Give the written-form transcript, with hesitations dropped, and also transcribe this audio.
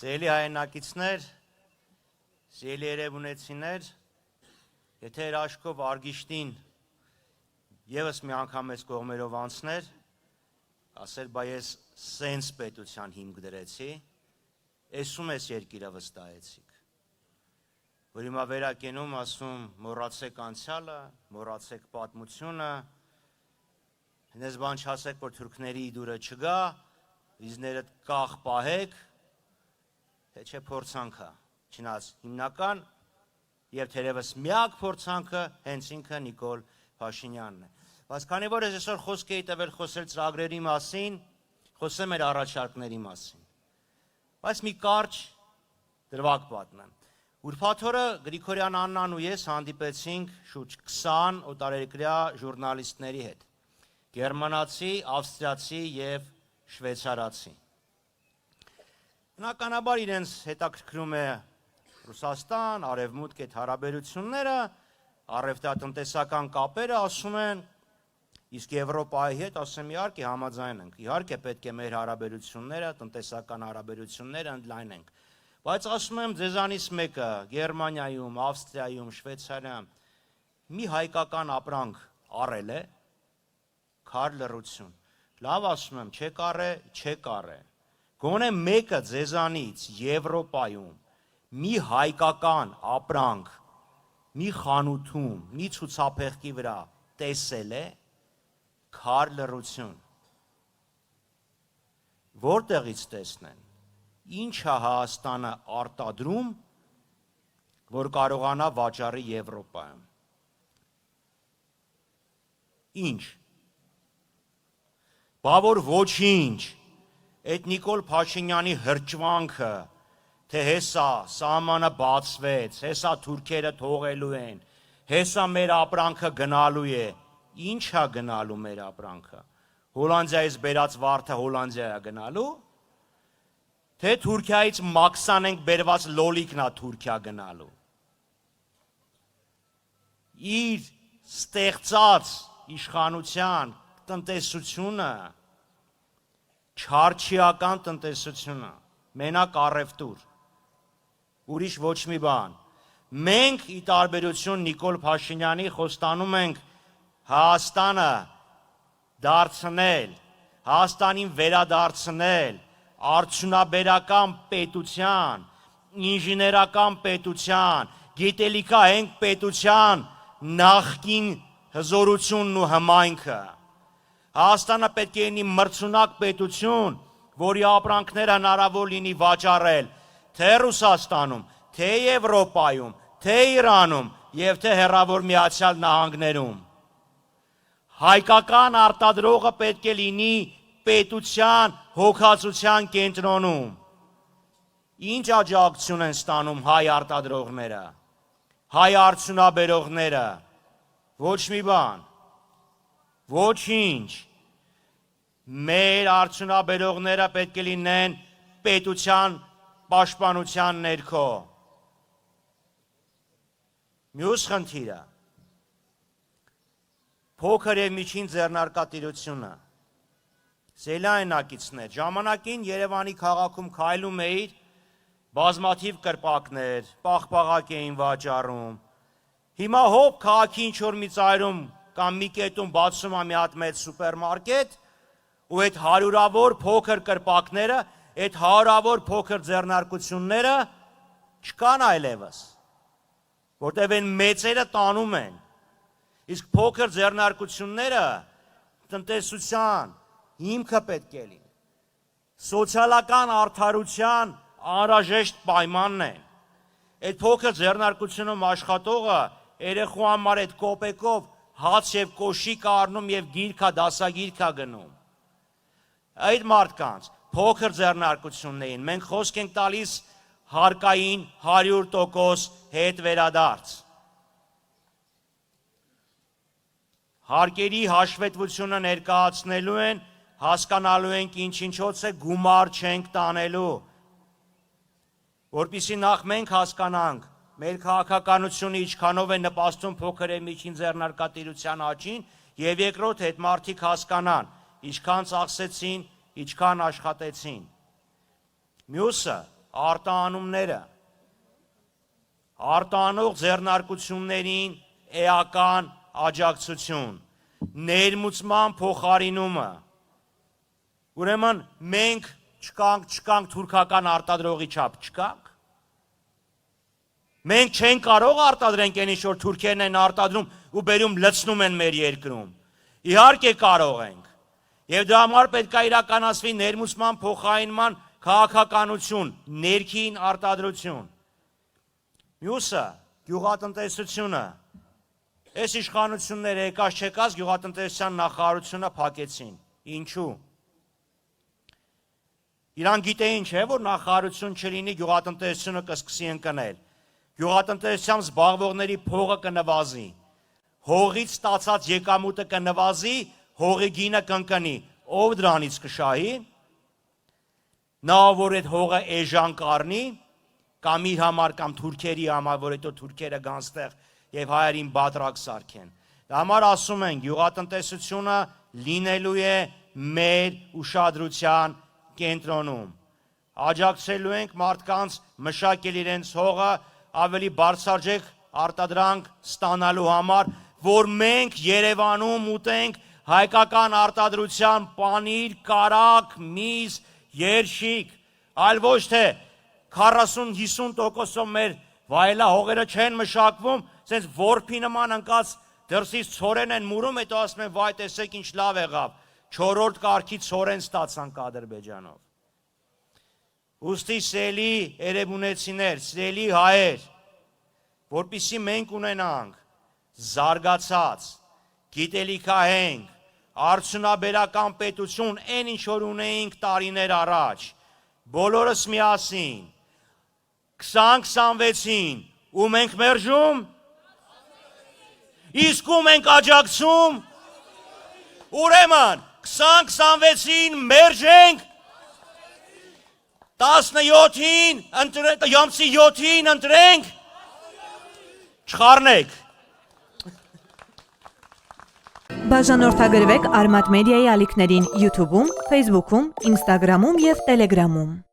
Սիրելի հայրենակիցներ, սիրելի երևունեցիներ, եթե հրաշքով Արգիշտին ևս մի անգամ ես կողմերով անցներ, ասել բա ես սենց պետության հիմք դրեցի, էսում ես երկիրը վստահեցիք, որ հիմա վերակենում ասում մոռացեք անցյալը, մոռացեք պատմությունը, հենց բան չասեք, որ թուրքների դուրը չգա, վիզները կախ պահեք, թե չէ փորձանքը, չնայած հիմնական եւ թերևս միակ փորձանքը հենց ինքը Նիկոլ Փաշինյանն է։ Բայց քանի որ ես այսօր խոսք էի տվել խոսել ծրագրերի մասին, խոսեմ մեր առաջարկների մասին։ Բայց մի կարճ դրվագ պատմեմ։ Ուրբաթ օրը Գրիգորյան Աննան ու ես հանդիպեցինք շուրջ 20 օտարերկրյա ժուրնալիստների հետ։ Գերմանացի, ավստրիացի եւ շվեյցարացի։ Բնականաբար իրենց հետաքրքրում է Ռուսաստան, Արևմուտք այդ հարաբերությունները, առևտրատնտեսական կապերը, ասում են, իսկ Եվրոպայի հետ ասեմ իհարկե համաձայն ենք, իհարկե պետք է մեր հարաբերությունները, տնտեսական հարաբերությունները ընդլայնենք, բայց ասում եմ ձեզանից մեկը Գերմանիայում, Ավստրիայում, Շվեյցարիայում մի հայկական ապրանք առել է, քար լռություն, լավ ասում եմ, չեք առել, գոնե մեկը ձեզանից Եվրոպայում մի հայկական ապրանք, մի խանութում, մի ցուցափեղկի վրա տեսել է քար լռություն։ Որտեղից տեսնեն, ինչ է Հայաստանը արտադրում, որ կարողանա վաճառի Եվրոպայում։ Ինչ։ Բա որ ոչինչ, այդ Նիկոլ Փաշինյանի հրճվանքը, թե հեսա սահմանը բացվեց, հեսա թուրքերը թողելու են, հեսա մեր ապրանքը գնալու է, ինչ է գնալու մեր ապրանքը, Հոլանդիայից բերած վարդը Հոլանդիա է գնալու, թե Թուրքիայից մաքսան ենք բերված լոլիկն է Թուրքիա գնալու, իր ստեղծած իշխանության տնտեսությունը, չարչիական տնտեսությունը, մենակ առևտուր, ուրիշ ոչ մի բան։ Մենք ի տարբերություն Նիկոլ Փաշինյանի խոստանում ենք Հայաստանը դարձնել, Հայաստանին վերադարձնել արդյունաբերական պետության, ինժեներական պետության, գիտելիքահենք պետության նախկին հզորությունն ու հմայքը։ Հայաստանը պետք է լինի մրցունակ պետություն, որի ապրանքները հնարավոր լինի վաճառել թե Ռուսաստանում, թե Եվրոպայում, թե Իրանում եւ թե հեռավոր Միացյալ Նահանգներում։ Հայկական արտադրողը պետք է լինի պետության հոգացության կենտրոնում։ Ինչ աջակցություն են ստանում հայ արտադրողները, հայ արդյունաբերողները, ոչ մի բան, ոչինչ, մեր արդյունաբերողները պետք է լինեն պետության պաշտպանության ներքո։ Մյուս խնդիրը, փոքր և միջին ձեռնարկատիրությունը, սելայնակիցներ, ժամանակին Երևանի քաղաքում քայլում էիր, բազմաթիվ կրպակներ, պաղպաղակ էին վաճառում, հիմա հոպ քաղաքի ինչ-որ մի ծայրում կամ մի կետում բացում է մի հատ մեծ սուպերմարկետ ու այդ հարյուրավոր փոքր կրպակները, այդ հարյուրավոր փոքր ձեռնարկությունները չկան այլևս, որտև այն մեծերը տանում են, իսկ փոքր ձեռնարկությունները տնտեսության հիմքը պետք է լինի, սոցիալական արդարության անհրաժեշտ պայմանն են, այդ փոքր ձեռնարկությունում աշխատողը երեխու համար այդ կոպեկով հաց և կոշիկ առնում և գիրքա, դասագիրքա գնում։ Այդ մարդկանց փոքր ձեռնարկություններին մենք խոսք ենք տալիս հարկային 100% հետ վերադարձ։ Հարկերի հաշվետվությունը ներկայացնելու են, հասկանալու ենք ինչ-ինչոց է գումար չենք տանելու, որպեսզի նախ մենք հասկանանք, մեր քաղաքականությունը ինչքանով է նպաստում փոքր և միջին ձեռնարկատիրության աճին և երկրորդ հետ մարդիկ հասկանան, ինչքան ծախսեցին, ինչքան աշխատեցին։ Մյուսը, արտահանումները, արտահանող ձեռնարկություններին էական աջակցություն, ներմուծման փոխարինումը, ուրեմն մենք չկանք թուրքական արտադրողի չափ չկանք, մենք չենք կարող արտադրենք այն ինչ որ թուրքերն են արտադրում ու բերում լցնում են մեր երկրում, իհարկե կարող ենք, եւ դրա համար պետք է իրականացվի ներմուծման փոխարինման քաղաքականություն, ներքին արտադրություն։ Մյուսը գյուղատնտեսությունը, այս իշխանությունները եկած չեկած գյուղատնտեսության նախարարությունը փակեցին, ինչու՞։ Իրան գիտեին չէ, որ նախարարություն չլինի գյուղատնտեսությունը կսկսի ընկնել, գյուղատնտեսությամբ զբաղվողների փողը կնվազի, հողից ստացած եկամուտը կնվազի, հողի գինը կընկնի, ով դրանից կշահի, նա որ այդ հողը էժան կառնի, կամ իր համար կամ թուրքերի համար, որ հետո թուրքերը գան ստեղ եւ հայերին բատրակ սարքեն։ Դա համար ասում են, գյուղատնտեսությունը լինելու է մեր ուշադրության կենտրոնում։ Աջակցելու ենք մարդկանց մշակել իրենց հողը ավելի բարձրաձև արտադրանք ստանալու համար, որ մենք Երևանում ուտենք հայկական արտադրության պանիր, կարագ, միս, երշիկ, այլ ոչ թե 40-50% մեր վայելահողերը չեն մշակվում, սենց որփի նման ընկած դրսից ցորեն են մուրում, հետո ասում են վայ տեսեք ինչ լավ եղավ, 4-րդ կարգի ցորեն ստացանք Ադրբեջանով։ Ուստի սիրելի երևանցիներ, սիրելի հայեր, որպեսզի մենք ունենանք զարգացած, գիտելիքահենք, արդյունաբերական պետություն, այն ինչ որ ունեինք տարիներ առաջ, բոլորս միասին, 2026-ին, ում ենք մերժում, իսկ ում ենք աջակցում, ուրեմն 2026-ին մերժենք, 17-ին ընտրենք, չխառնեք։ Բաժանորդագրվեք Արմատ մեդիայի ալիքներին YouTube-ում, Facebook-ում, Instagram-ում և Telegram-ում։